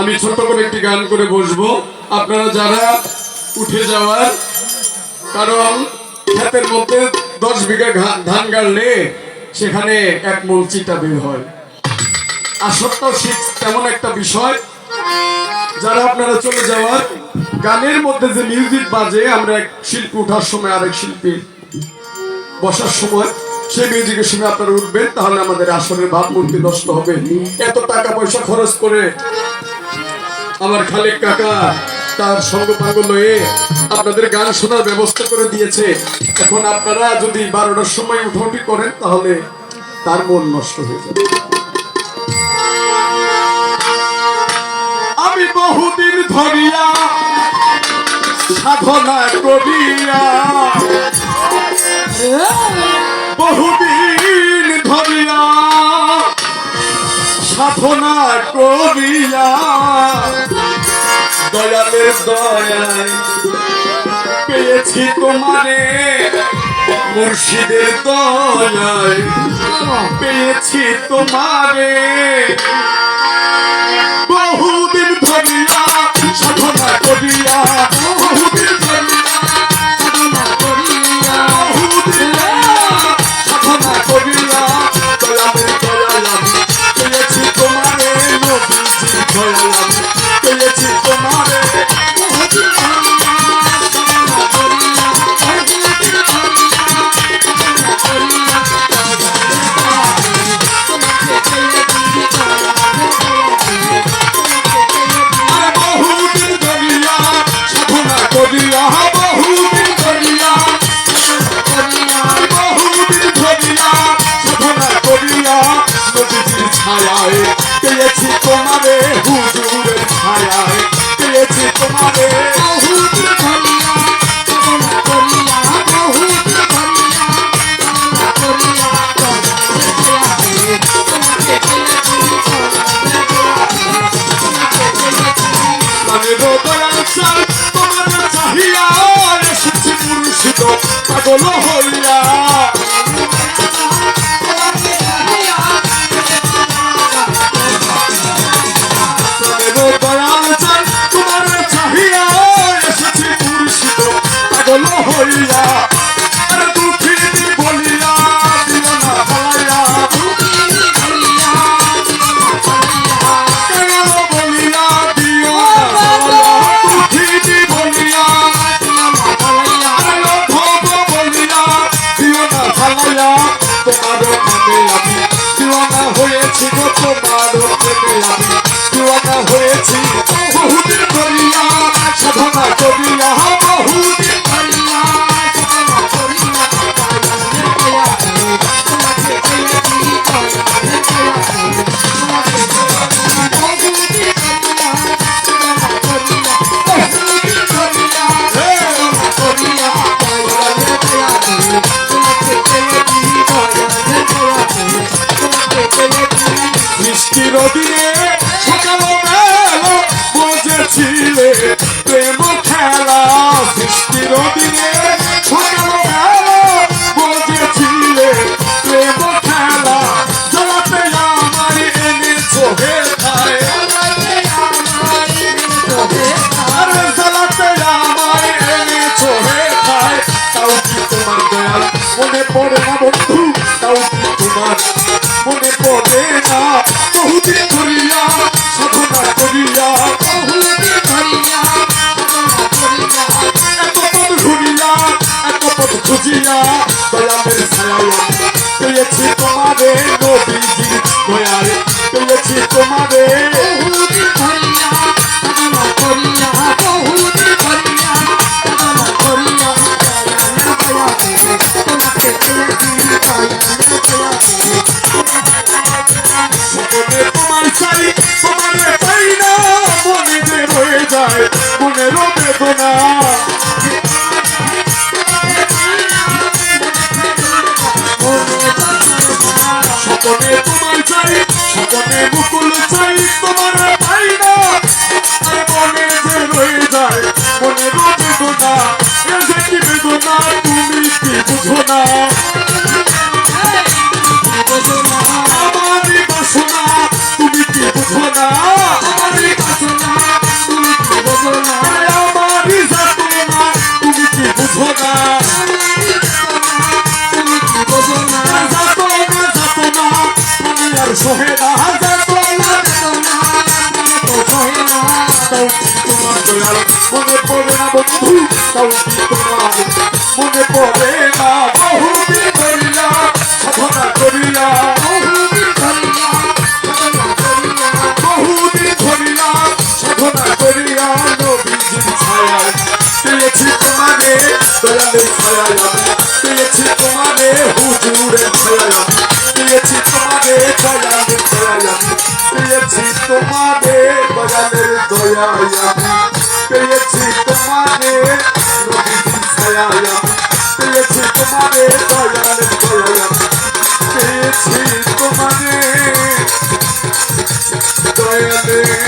আমি ছোট করে একটি গান করে বসবো, আপনারা যারা উঠে যাওয়ার, কারণ ক্ষেতের মধ্যে 10 বিঘা ধান গাড়লে সেখানে 1 মণ চিটা বের হয়। আসরটাও ঠিক তেমন একটা বিষয়। যারা আপনারা চলে যাওয়ার, গানের মধ্যে যে মিউজিক বাজে, আমরা এক শিল্পী উঠার সময় আরেক শিল্পী বসার সময় সেই মিউজিকের সময় আপনারা উঠবেন, তাহলে আমাদের আসরের ভাবমূর্তি নষ্ট হবে। এত টাকা পয়সা খরচ করে আমার খালেক কাকা তার সঙ্গ পাঙ্গ লয়ে আপনাদের গান শোনার ব্যবস্থা করে দিয়েছে। এখন আপনারা যদি 12টার সময় উঠাউঠি করেন তাহলে তার মন নষ্ট হয়ে যাবে। আমি বহুদিন ধরিয়া সাধনা করিয়া, বহুদিন ধরিয়া সাধনা করিয়া, দয়ালের দয়ায় পেয়েছি তোমারে, মুর্শিদের দয়ায় পেয়েছি তোমারে। বহুদিন ধরিয়া সাধনা করিয়া, বহুদিন ধরিয়া সাধনা করিয়া, বহুদিন সাধনা করিয়া, দয়ালের দয়ায় আমি পেয়েছি তোমারে, নবীজির দয়ায় আমি পেয়েছি তোমারে। ছায়ায় পেয়েছি তোমারে, হুজুরের ছায়ায় পেয়েছি তোমারে। তোমাদের চাহিয়া এসেছি মুর্শিদ পাগল হইয়া, তোমার চাহিয়া এসেছি মুর্শিদ পাগল হইয়া। আরে দুঃখিনী বলিয়া দিও না পালাইয়া, কেন বলিয়া দিও না পালাইয়া, দুঃখিনী বলিয়া বলিয়া দিও না পালাইয়া। তোমার প্রেমে আমি দিওয়ানা হয়েছি গো, তোমার প্রেমে আমি দিওয়ানা হয়েছি। বহুদিন ধরিয়া সাধনা করিয়া, বহুদিন ধরিয়া সাধনা করিয়া, বৃষ্টির দিনে সকাল বেলা বুঝেছিলে প্রেম খেলা, বৃষ্টির দিনে সকাল বেলা বুঝেছিলে প্রেম খেলা। জ্বালাতে আমায় এনেছো হেথায়, আরে জ্বালাতে আমায় এনেছো হেথায়। তাও কি তোমার দয়াল মনে পড়ে না বন্ধু, তাও কি তোমার মনে পড়ে না? বহুদিন ধরিয়া সাধনা করিয়া, বহুদিন ধরিয়া সাধনা করিয়া, এত পথ ঘুরিয়া এত পথ খুঁজিয়া, দয়ালের ছায়ায় পেয়েছি তোমারে, নবীজির দয়ায় পেয়েছি তোমারে। বহুদিন ধরিয়া সাধনা করিয়া, বহুদিন ধরিয়া সাধনা করিয়া, তোমাকে পেয়েছি তোমার চাই, তোমারে পাই না, মনে যে রয়ে যায় মনের বেদনা। এ যে কি বেদনা তুমি কি বুঝো না আমারই বাসনা তুমি কি বুঝো না আমারই বাসনা তুমি কি বুঝো না আমারই যাতনা তুমি কি বুঝো না তুমি কি বুঝো না যাতনা যাতনা আমি আর সহে না যাতনা যাতনা তো সহে না তাও কি তোমার দয়াল মনে পড়ে না বন্ধু তাও কি তোমার মনে পড়ে না বহুদিন ধরিয়া সাধনা করিয়া বহুদিন ধরিয়া সাধনা করিয়া নবীজির ছায়ায় পেয়েছি তোমারে দয়ালের ছায়ায় পেয়েছি তোমারে হুজুরের ছায়ায় পেয়েছি তোমারে দয়ালের ছায়ায় পেয়েছি তোমারে দয়ালের দয়ায় পেয়েছি তোমারে নবীজির ছায়ায় পেয়েছি তোমারে দয়ালের দয়ায় পেয়েছি তোমারে দয়ালের